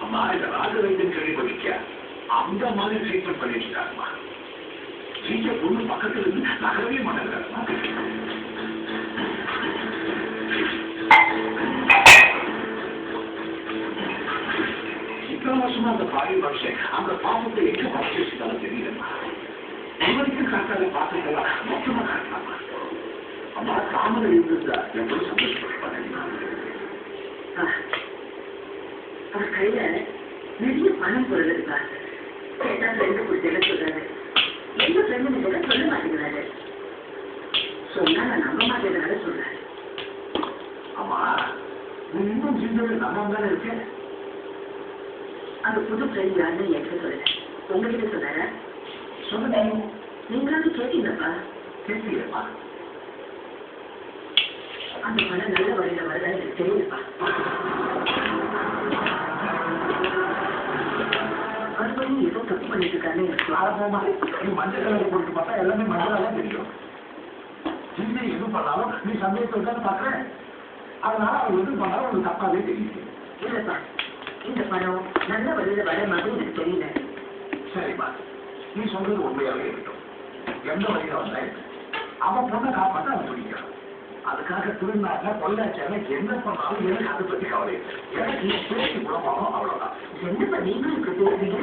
அம்மா இந்த ராஜவைத்தியம் கேள்விப்பட்டிருக்கியா? அந்த மாதிரி ட்ரீட்மெண்ட் பண்ணிட்டு இருக்காருமா. வீட்டை பொண்ணு பக்கத்துல இருந்து நகரவே மாட்டேங்கிறாருமா. இத்தனை வருஷமா அந்த பாடி மனுஷன் அந்த பாவத்தை எங்க மறைச்சு வச்சுட்டாலும் தெரியலம்மா. இவருக்கும் காட்டாத பாசத்தெல்லாம் மொத்தமா காட்டலாமா? அம்மா தாமரை இருந்திருந்தா எப்படி சந்தோஷப்பட்டு அவர் கையில நிறைய பணம் பொருள் இருக்கா. கேட்டா ஃப்ரெண்டு கொடுத்து சொல்றாரு. எந்த ஃப்ரெண்டு நீங்க சொல்ல மாட்டேங்கிறாரு. சொன்னா நான் நம்ப மாட்டேங்கிறத சொல்றாரு. அம்மா இன்னும் சிந்தனை நம்ம தானே இருக்கேன். அந்த புது ஃப்ரெண்ட் யாருன்னு என்கிட்ட சொல்லல. உங்ககிட்ட சொன்னார சொல்லுங்க. நீங்களாவது கேட்டீங்கப்பா. கேட்டீங்கப்பா. அந்த பணம் நல்ல வழியில வரதா எனக்கு தெரியுதுப்பா. மறுபடியும் ஏதோ தப்பு பண்ணிட்டு இருக்காங்க. நீ மஞ்சள் கலர் போட்டு பார்த்தா எல்லாமே மஞ்சளாதான் தெரியும். சிந்தை எது பண்ணாலும் நீ சந்தேகத்தை பாக்குற. அதனால அவங்க எது பண்ணாலும் உனக்கு தப்பாவே தெரியுது. இல்லப்பா, இந்த பணம் நல்ல வழியில வர மாதிரி எனக்கு தெரியல. சரிப்பா, நீ சொல்றது உண்மையாவே இருக்கட்டும். எந்த வழியில வந்தா அவன் பொண்ணை காப்பாற்ற அவன் பிடிக்கிறான். அதுக்காக திருநாட்டா பொள்ளாச்சான என்ன பண்ணாலும் எனக்கு அதை பத்தி கவலை. எனக்கு பேசி கூட போனோம், அவ்வளவுதான். என்னப்பா நீங்களும் இப்படி பேசுறீங்க?